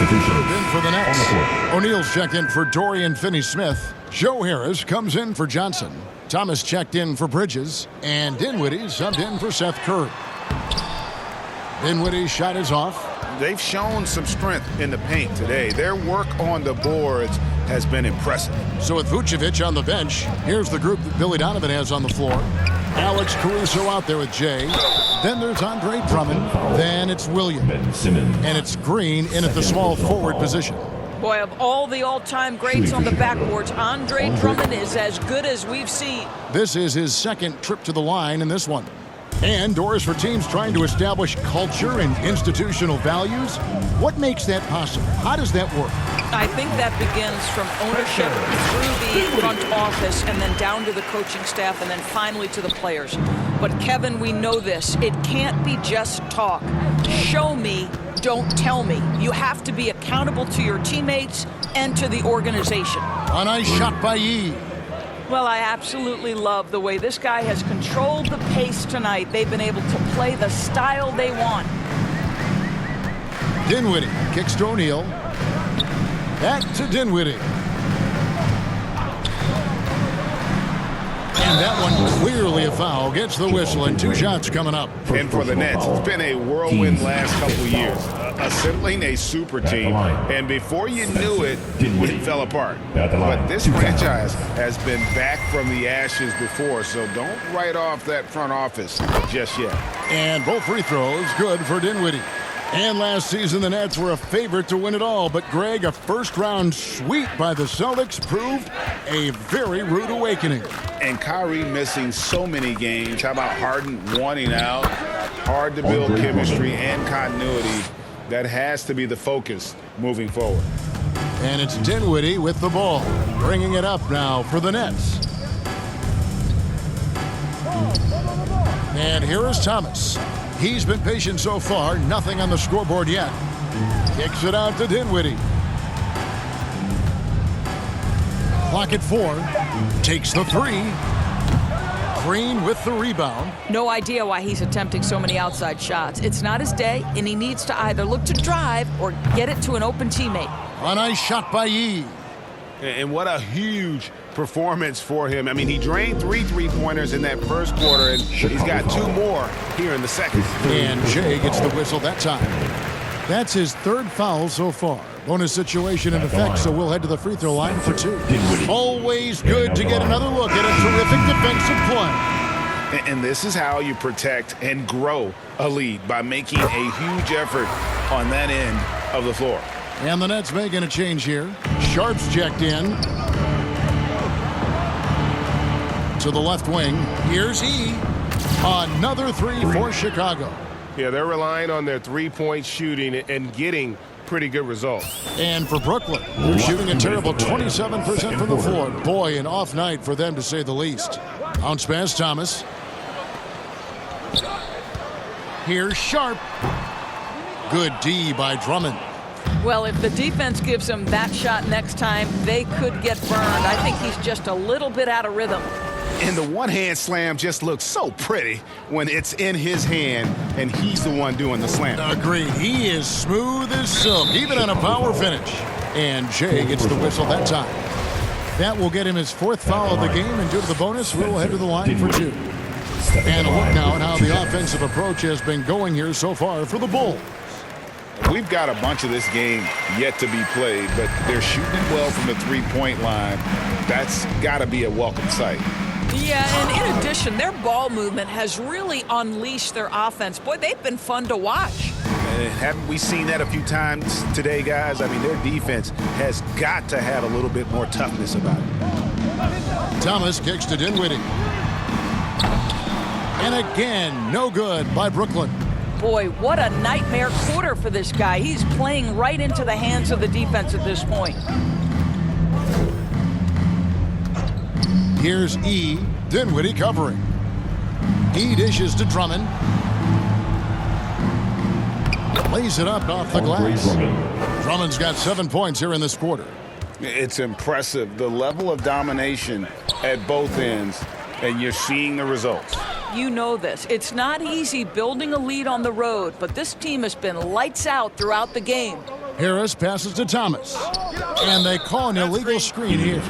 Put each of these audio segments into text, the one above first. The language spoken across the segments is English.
In for the Nets. O'Neal's checked in for Dorian Finney-Smith. Joe Harris comes in for Johnson. Thomas checked in for Bridges. And Dinwiddie subbed in for Seth Curry. Dinwiddie's shot is off. They've shown some strength in the paint today. Their work on the boards has been impressive. So with Vucevic on the bench, here's the group that Billy Donovan has on the floor. Alex Caruso out there with Jay. Then there's Andre Drummond. Then it's William. And it's Green in at the small forward position. Boy, of all the all-time greats on the backboards, Andre Drummond is as good as we've seen. This is his second trip to the line in this one. And doors for teams trying to establish culture and institutional values. What makes that possible? How does that work? I think that begins from ownership through the front office and then down to the coaching staff and then finally to the players. But Kevin, we know this. It can't be just talk. Show me, don't tell me. You have to be accountable to your teammates and to the organization. A nice shot by Yee. Well, I absolutely love the way this guy has controlled the pace tonight. They've been able to play the style they want. Dinwiddie kicks to O'Neal. Back to Dinwiddie. And that one clearly a foul. Gets the whistle and 2 shots coming up. And for the Nets, it's been a whirlwind last couple of years. Assembling a super team. And before you knew it, it fell apart. But this franchise has been back from the ashes before, so don't write off that front office just yet. And both free throws good for Dinwiddie. And last season, the Nets were a favorite to win it all. But, Greg, a first-round sweep by the Celtics proved a very rude awakening. And Kyrie missing so many games. How about Harden wanting out? Hard to build chemistry and continuity. That has to be the focus moving forward. And it's Dinwiddie with the ball. Bringing it up now for the Nets. And here is Thomas. He's been patient so far. Nothing on the scoreboard yet. Kicks it out to Dinwiddie. Clock at 4. Takes the 3. Green with the rebound. No idea why he's attempting so many outside shots. It's not his day, and he needs to either look to drive or get it to an open teammate. A nice shot by Yee. And what a huge performance for him. I mean, he drained 3 3-pointers in that first quarter, and he's got 2 more here in the second. And Jay gets the whistle that time. That's his 3rd foul so far. Bonus situation in effect, so we'll head to the free throw line for 2. Always good to get another look at a terrific defensive play. And this is how you protect and grow a lead, by making a huge effort on that end of the floor. And the Nets making a change here. Sharp's checked in. To the left wing. Here's E. Another 3 for Chicago. Yeah, they're relying on their three-point shooting and getting pretty good results. And for Brooklyn, they're shooting a terrible 27% from the floor. Boy, an off night for them to say the least. Bounce pass, Thomas. Here's Sharp. Good D by Drummond. Well, if the defense gives him that shot next time, they could get burned. I think he's just a little bit out of rhythm. And the one-hand slam just looks so pretty when it's in his hand and he's the one doing the slam. Agreed. He is smooth as silk, even on a power finish. And Jay gets the whistle that time. That will get him his 4th foul of the game, and due to the bonus, we'll head to the line for 2. And a look now at how the offensive approach has been going here so far for the Bulls. We've got a bunch of this game yet to be played, but they're shooting well from the three-point line. That's got to be a welcome sight. Yeah, and in addition, their ball movement has really unleashed their offense. Boy, they've been fun to watch. And haven't we seen that a few times today, guys? I mean, their defense has got to have a little bit more toughness about it. Thomas kicks to Dinwiddie. And again, no good by Brooklyn. Boy, what a nightmare quarter for this guy. He's playing right into the hands of the defense at this point. Here's E. Dinwiddie covering. E dishes to Drummond. Lays it up off the glass. Drummond's got 7 points here in this quarter. It's impressive, the level of domination at both ends, and you're seeing the results. You know this. It's not easy building a lead on the road, but this team has been lights out throughout the game. Harris passes to Thomas. And they call an illegal screen here.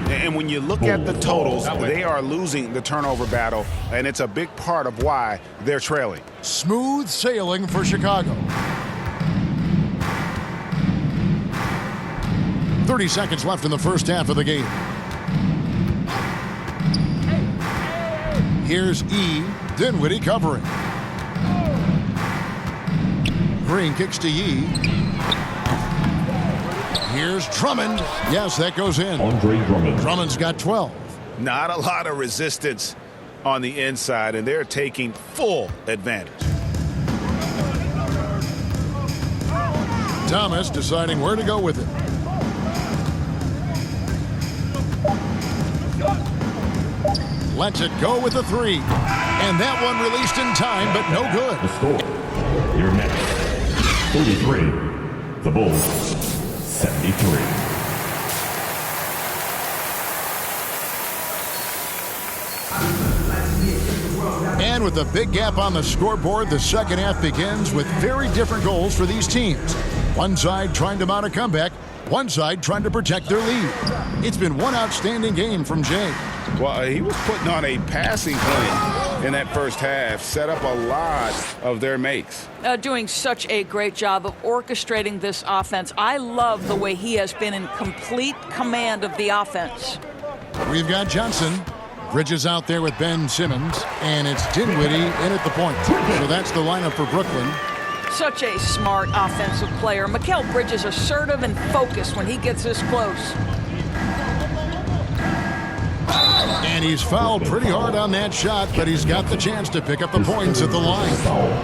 And when you look at the totals, they are losing the turnover battle, and it's a big part of why they're trailing. Smooth sailing for Chicago. 30 seconds left in the first half of the game. Here's E. Dinwiddie covering. Green kicks to Yee. Here's Drummond. Yes, that goes in. Andre Drummond. Drummond's got 12. Not a lot of resistance on the inside, and they're taking full advantage. Thomas deciding where to go with it. Lets it go with a three. And that one released in time, but no good. The score, your next 33. The Bulls, 73. And with a big gap on the scoreboard, the second half begins with very different goals for these teams. One side trying to mount a comeback, one side trying to protect their lead. It's been one outstanding game from Jay. Well, he was putting on a passing plan in that first half, set up a lot of their makes. Doing such a great job of orchestrating this offense. I love the way he has been in complete command of the offense. We've got Johnson. Bridges out there with Ben Simmons, and it's Dinwiddie in at the point. So that's the lineup for Brooklyn. Such a smart offensive player. Mikal Bridges assertive and focused when he gets this close. And he's fouled pretty hard on that shot, but he's got the chance to pick up the points at the line.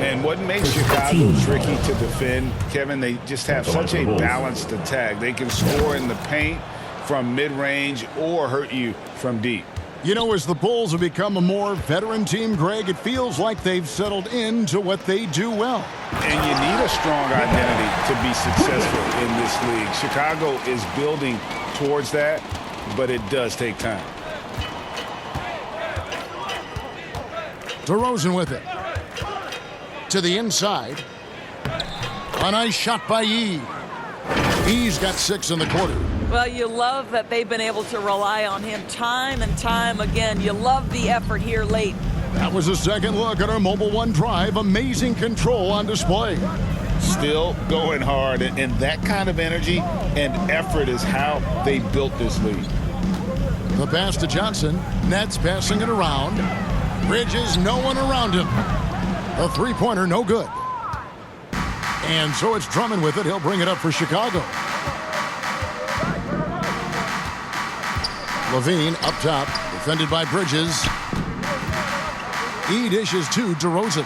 And what makes Chicago tricky to defend, Kevin, they just have such a balanced attack. They can score in the paint from mid-range or hurt you from deep. You know, as the Bulls have become a more veteran team, Greg, it feels like they've settled into what they do well. And you need a strong identity to be successful in this league. Chicago is building towards that, but it does take time. DeRozan with it. To the inside. A nice shot by Yee. He's got 6 in the quarter. Well, you love that they've been able to rely on him time and time again. You love the effort here late. That was a second look at our Mobile One drive. Amazing control on display. Still going hard, and that kind of energy and effort is how they built this league. The pass to Johnson. Nets passing it around. Bridges, no one around him. A three-pointer, no good. And so it's Drummond with it. He'll bring it up for Chicago. Levine up top, defended by Bridges. He dishes to DeRozan.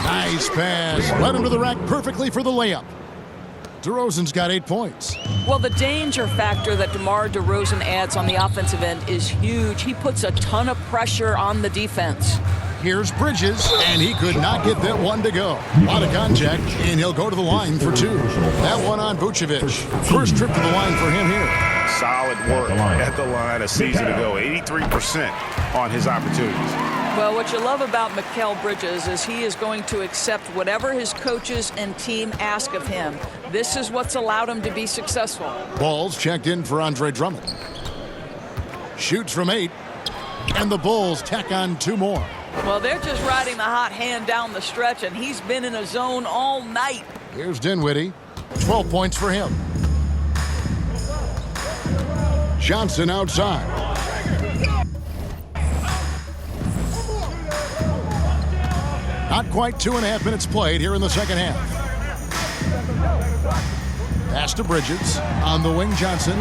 Nice pass. Led him to the rack perfectly for the layup. DeRozan's got 8 points. Well, the danger factor that DeMar DeRozan adds on the offensive end is huge. He puts a ton of pressure on the defense. Here's Bridges, and he could not get that one to go. A lot of contact, and he'll go to the line for 2. That one on Vucevic. First trip to the line for him here. Solid work at the line a season ago. 83% on his opportunities. Well, what you love about Mikal Bridges is he is going to accept whatever his coaches and team ask of him. This is what's allowed him to be successful. Balls checked in for Andre Drummond. Shoots from 8, and the Bulls tack on 2 more. Well, they're just riding the hot hand down the stretch, and he's been in a zone all night. Here's Dinwiddie. 12 points for him. Johnson outside. Not quite 2.5 minutes played here in the second half. Pass to Bridges. On the wing, Johnson.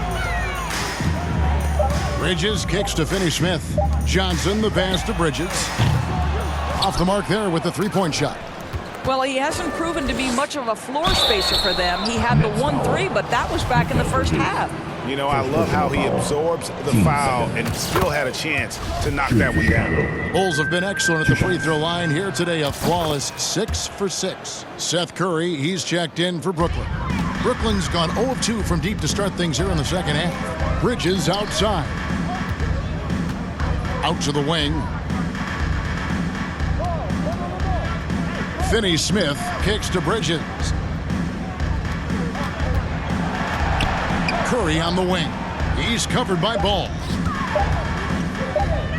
Bridges kicks to Finney-Smith. Johnson, the pass to Bridges. Off the mark there with the three-point shot. Well, he hasn't proven to be much of a floor spacer for them. He had the 1-3, but that was back in the first half. You know, I love how he absorbs the foul and still had a chance to knock that one down. Bulls have been excellent at the free throw line here today. A flawless 6 for 6. Seth Curry, he's checked in for Brooklyn. Brooklyn's gone 0 of 2 from deep to start things here in the second half. Bridges outside. Out to the wing. Finney-Smith kicks to Bridges. Curry on the wing. He's covered by Ball.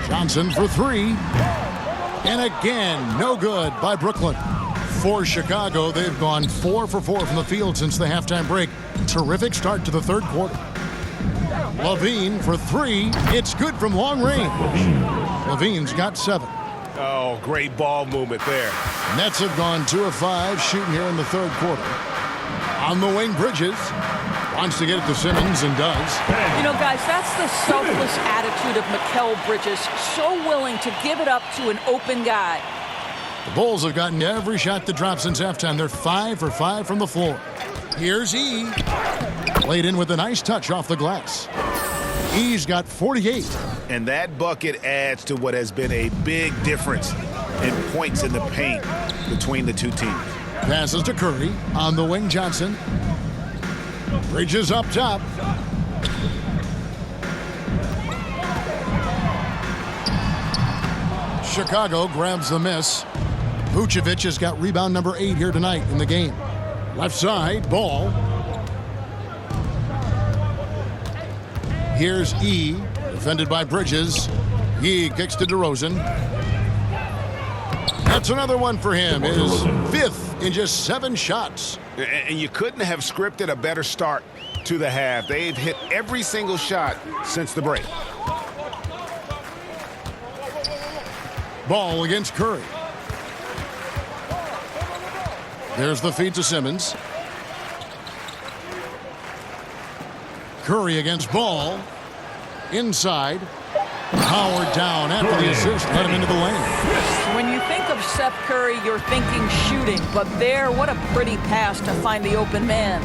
Johnson for three. And again, no good by Brooklyn. For Chicago, they've gone 4 for 4 from the field since the halftime break. Terrific start to the third quarter. Levine for three. It's good from long range. Levine's got 7. Oh, great ball movement there. Nets have gone 2 of 5 shooting here in the third quarter. On the wing, Bridges wants to get it to Simmons and does. You know, guys, that's the selfless attitude of Mikal Bridges. So willing to give it up to an open guy. The Bulls have gotten every shot that dropped since halftime. They're 5 for 5 from the floor. Here's E. Played in with a nice touch off the glass. E's got 48. And that bucket adds to what has been a big difference in points in the paint between the two teams. Passes to Curry. On the wing, Johnson. Bridges up top. Chicago grabs the miss. Vucevic has got rebound number 8 here tonight in the game. Left side, Ball. Here's E, defended by Bridges. E kicks to DeRozan. That's another one for him. His 5th in just 7 shots. And you couldn't have scripted a better start to the half. They've hit every single shot since the break. Ball against Curry. There's the feed to Simmons. Curry against Ball. Inside. Howard down after the assist. Let him into the lane. When you think of Seth Curry, you're thinking shooting. But there, what a pretty pass to find the open man.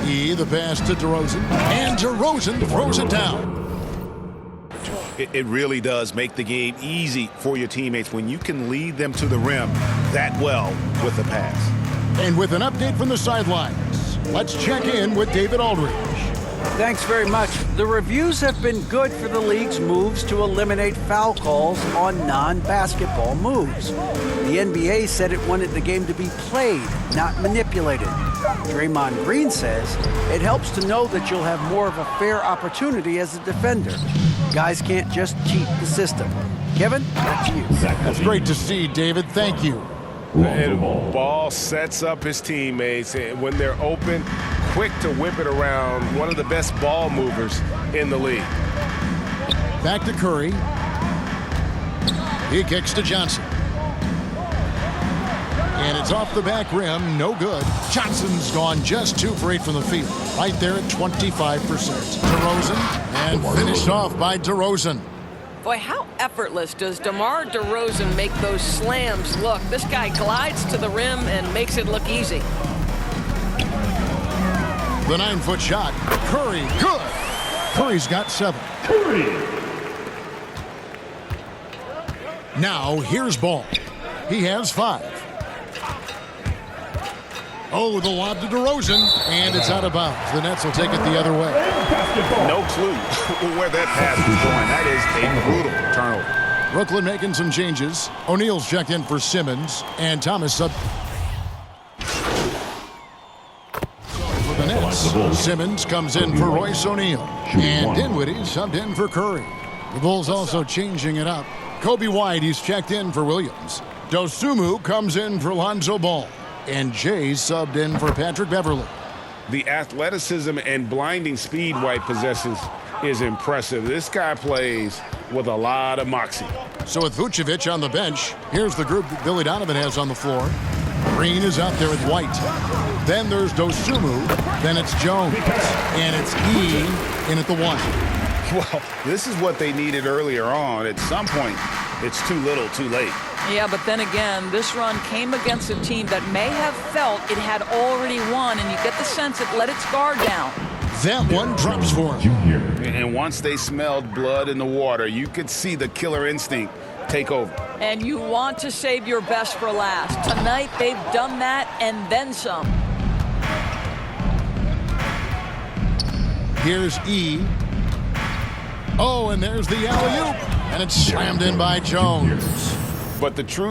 E, the pass to DeRozan. And DeRozan throws it down. It really does make the game easy for your teammates when you can lead them to the rim that well with a pass. And with an update from the sidelines, let's check in with David Aldridge. Thanks very much. The reviews have been good for the league's moves to eliminate foul calls on non-basketball moves. The NBA said it wanted the game to be played, not manipulated. Draymond Green says it helps to know that you'll have more of a fair opportunity as a defender. Guys can't just cheat the system. Kevin, back to you. That's great to see, David. Thank you. And Ball sets up his teammates, and when they're open, quick to whip it around. One of the best ball movers in the league. Back to Curry. He kicks to Johnson. And it's off the back rim. No good. Johnson's gone just 2 for 8 from the field. Right there at 25%. DeRozan. And finished off by DeRozan. Boy, how effortless does DeMar DeRozan make those slams look? This guy glides to the rim and makes it look easy. The 9-foot shot. Curry, good. Curry's got 7. Now, here's Ball. He has 5. Oh, the lob to DeRozan, and it's out of bounds. The Nets will take it the other way. No clue where that pass is going. That is a brutal turnover. Brooklyn making some changes. O'Neal's checked in for Simmons, and Thomas sub. For the Nets, Simmons comes in for Royce O'Neal, and Dinwiddie subbed in for Curry. The Bulls also changing it up. Kobe White, he's checked in for Williams. Dosunmu comes in for Lonzo Ball. And Jay subbed in for Patrick Beverly. The athleticism and blinding speed White possesses is impressive. This guy plays with a lot of moxie. So with Vucevic on the bench, here's the group that Billy Donovan has on the floor. Green is out there with White. Then there's Dosunmu. Then it's Jones. And it's E in at the 1. Well, this is what they needed earlier on. At some point, it's too little, too late. Yeah, but then again, this run came against a team that may have felt it had already won, and you get the sense it let its guard down. That one drops for him. And once they smelled blood in the water, you could see the killer instinct take over. And you want to save your best for last. Tonight, they've done that and then some. Here's E. Oh, and there's the alley-oop. And it's slammed in by Jones. But the truth